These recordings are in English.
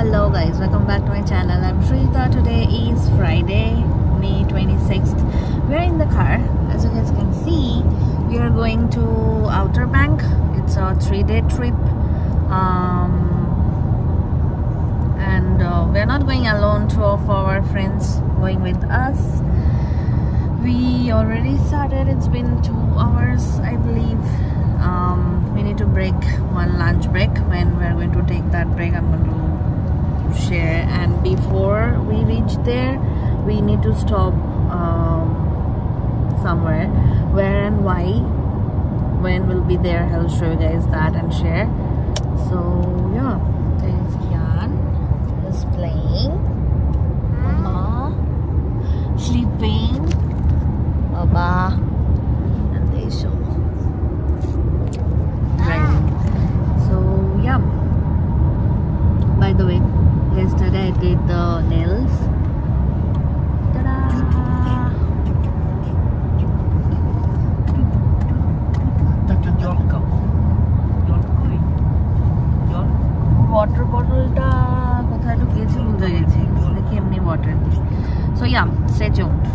Hello guys, welcome back to my channel. I'm Shrita. Today is Friday, May 26th. We're in the car. As you guys can see, we are going to Outer Bank. It's a 3-day trip. And we're not going alone. Two of our friends going with us. We already started. It's been 2 hours, I believe. We need to break one lunch break. When we're going to take that break, I'm going to share. And before we reach there, we need to stop somewhere. Where and why, when we'll be there, I'll show you guys that and share. So yeah, there's Kian is playing, Mama sleeping, Baba and Desho driving. So yeah, by the way, yesterday I did the nails. Water bottle ta kothay lukiyeci bhule gechi, dekhi emni water di. So yeah, stay tuned.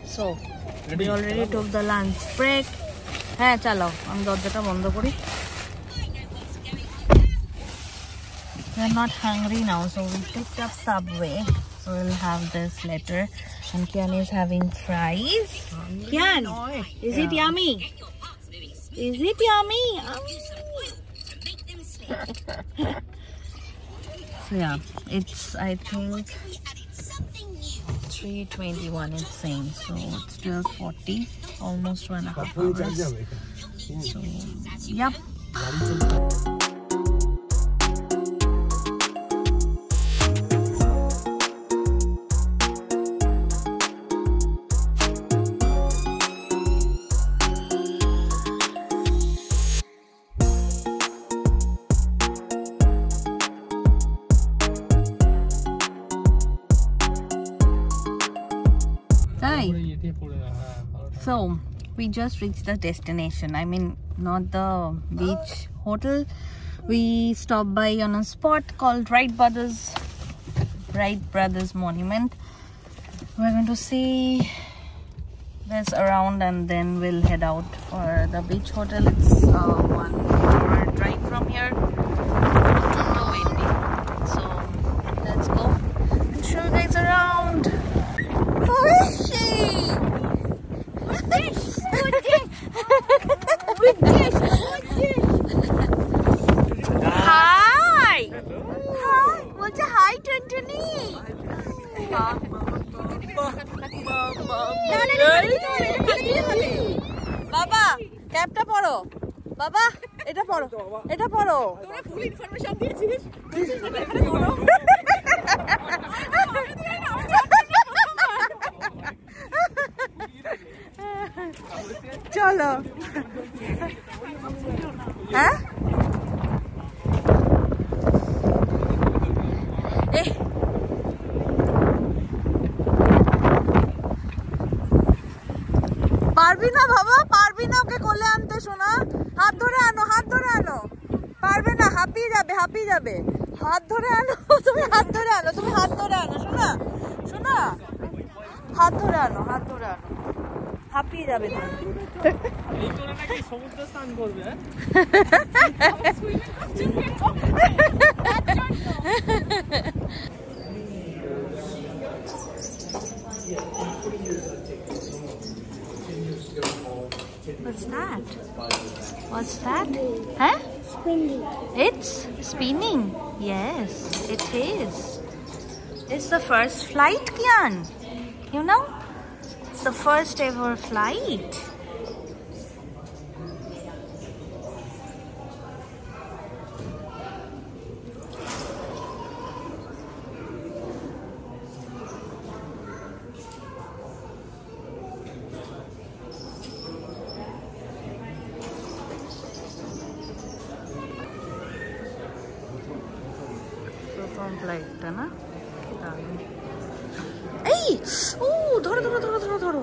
So we already took the lunch break. হ্যাঁ চলো আমি দরজাটা বন্ধ করি. We are not hungry now, so we picked up Subway. So we'll have this later. And Kian is having fries. Kian, is it yummy? Is it yummy? So yeah, it's I think 3:21 it's saying, so it's 12:40, almost 1.5 hours. So yeah. So we just reached the destination. I mean, not the beach hotel. We stopped by on a spot called Wright Brothers Monument. We're going to see this around and then we'll head out for the beach hotel. It's 1 hour drive from here to Whitney. So let's go and show you guys around. Who is she? Hi! Hi! What's a hi, Tantani? Baba, capta poro. Baba, eta poro. Eta poro. Tore full information diyechiস. চলো হ্যাঁ পারবি না বাবা, পারবি না ওকে কোলে আনতে? শোনা, হাত ধরে আনো, হাত ধরে আনো। পারবে না, হাঁপিয়ে যাবে, হাঁপিয়ে যাবে। হাত ধরে আনো, তুমি হাত ধরে আনো, তুমি হাত ধরে আনো। শোনা শোনা, হাত ধরে আনো, হাত ধরে আনো, হাঁপিয়ে যাবে তুমি। এই তোরা নাকি সমুদ্র স্নান করবে? What's that? What's that? Huh? Spinning. It's spinning. Yes, it is. It's the first flight, Kian. You know? It's the first ever flight. লাইটটা না এই ও ধরো ধরো ধরো ধরো ধরো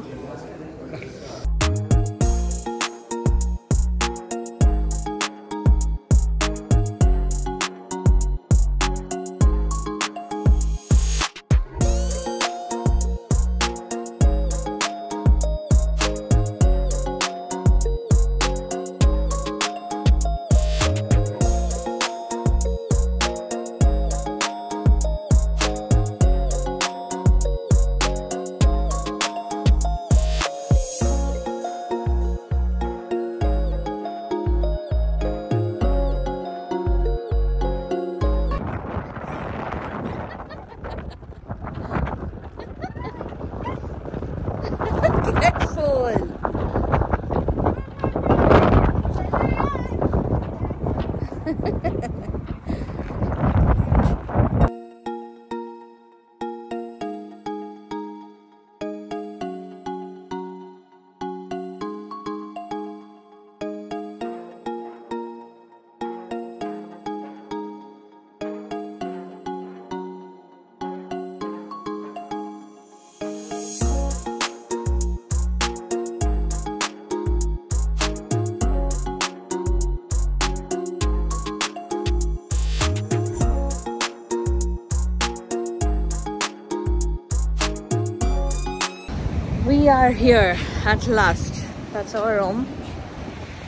We are here at last. That's our room.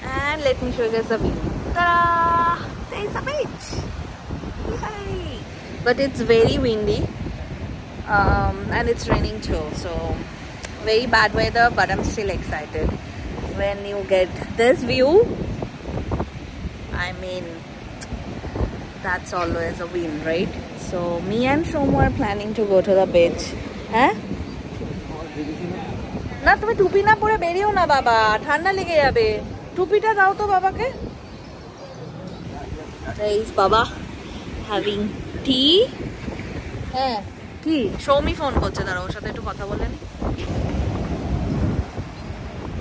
And let me show you guys the view. Ta-da! There's a beach. Yay! But it's very windy. And it's raining too. So, very bad weather, but I'm still excited. When you get this view, I mean, that's always a win, right? So, me and Shomo are planning to go to the beach. Huh? না তুমি টুপি না পরে বেরিও না বাবা ঠান্ডা লেগে যাবে টুপিটা দাও তো বাবাকে Guys, বাবা having tea হ্যাঁ কি সৌমি ফোন করছে দাঁড়াও ওর সাথে একটু কথা বলেন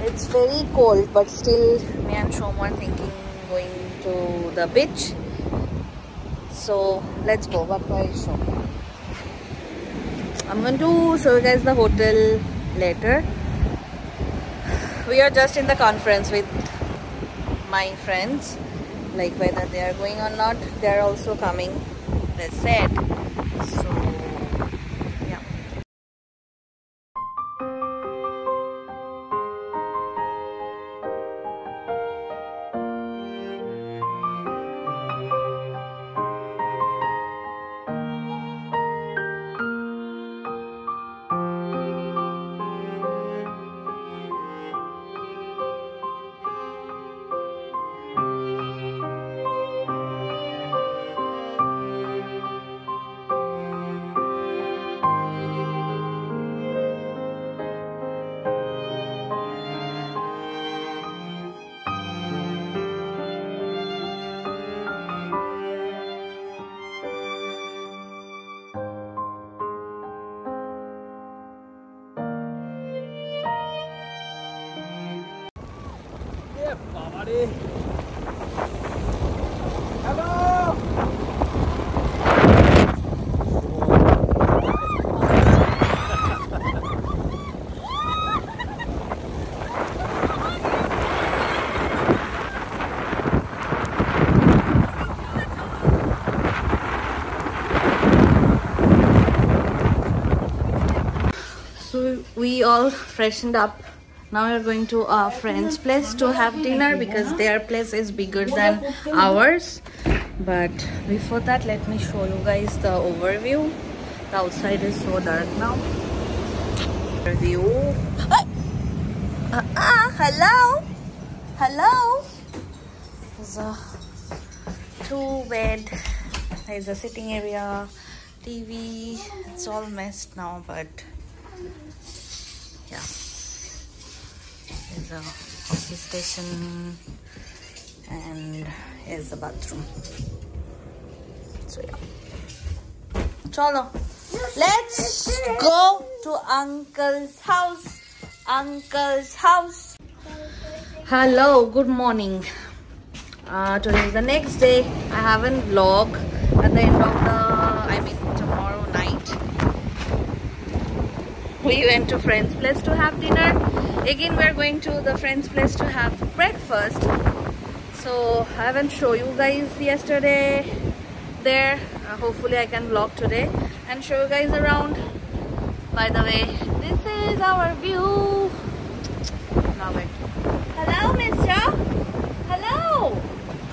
It's very cold but still me and Shomo are thinking going to the beach so let's go bye Shomo I'm going to show you guys the hotel later We are just in the conference with my friends, like whether they are going or not, they are also coming, they said, so yeah. Hello! So we all freshened up. Now we're going to our friend's place to have dinner because their place is bigger than ours. But before that, let me show you guys the overview. The outside is so dark now. View. Hello. Hello. There's a 2-bed. There's a sitting area, TV. It's all messed now, but yeah. There's a office station and here's the bathroom. So yeah. Chalo. Let's go to Uncle's house. Uncle's house. Hello, good morning. Today is the next day. I haven't vlogged at the end of the, we went to friend's place to have dinner. Again we're going to the friend's place to have breakfast. So I haven't shown you guys yesterday there. Hopefully I can vlog today and show you guys around. By the way, this is our view. Love it. Hello, mister. Hello.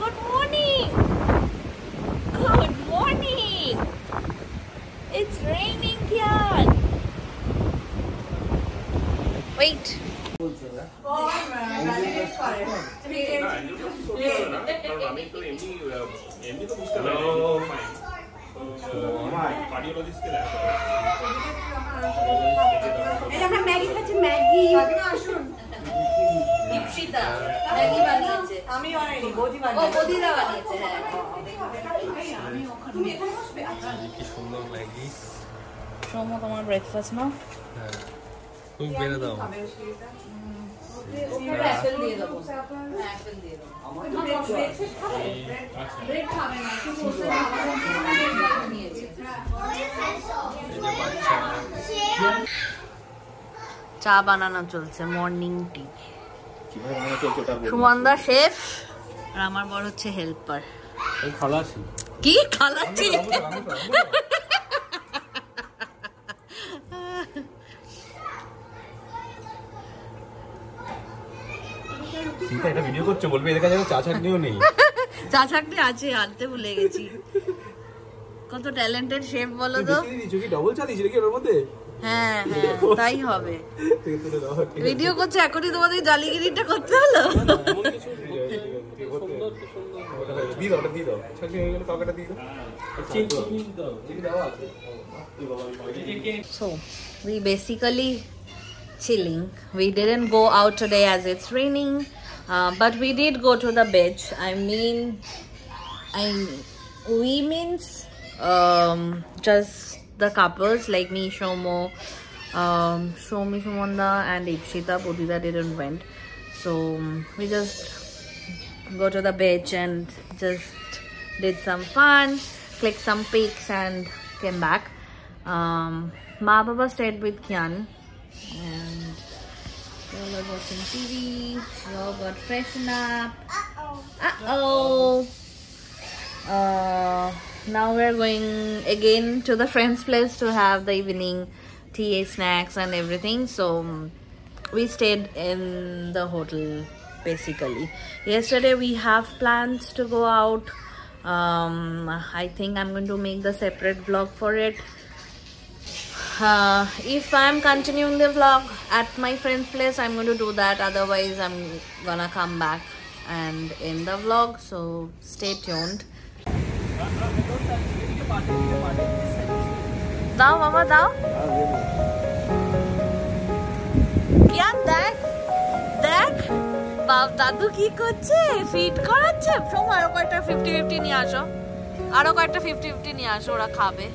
Good morning. Good morning. It's raining here. Wait. তোমার breakfast না তুমি বেরে দাও Apple দিয়ে দাও Apple দিয়ে দাও আমার ব্রেড খাবে না কি বলতে নিয়েছে চা বানানো চলছে মর্নিং টি সুমনদা শেফ আর আমার বড় হচ্ছে হেল্পার খালাসি কি খালাসি এটা ভিডিও করছো বলবে এর কাছে চা ছাকনিও নেই চা ছাকনি আছে আনতে ভুলে গেছি কত ট্যালেন্টেড শেফ বলো তো দিছো কি ডাবল চা দিছিস কি ওর মধ্যে হ্যাঁ হ্যাঁ তাই হবে ভিডিও করছে এখনই তোমাদের জালিগিরিটা করতে হলো দি দাও দি দাও ছাকনি হয়ে গেল কাকাটা দি দাও চিনি দাও চিনি দাও আছে So we basically chilling. We didn't go out today as it's raining, but we did go to the beach. We means just the couples like me, Shomo, Shomi, Shumanda and Ipshita. Budita didn't went, so we just go to the beach and just did some fun, clicked some pics and came back. Ma Baba stayed with Kian and we all are watching TV. We all got freshen up. Now we're going again to the friend's place to have the evening tea, snacks and everything. So we stayed in the hotel basically. Yesterday we have plans to go out. I think I'm going to make the separate vlog for it. If I'm continuing the vlog at my friend's place, I'm going to do that. Otherwise I'm gonna come back and end the vlog, so stay tuned. Dao mama dao Kian দেখ বাপ দাদু কি করছে fit করাচ্ছে সোমা আরো কয়েকটা 50-50 নিয়ে আসো আরো কয়েকটা 50-50 নিয়ে আসো ওরা খাবে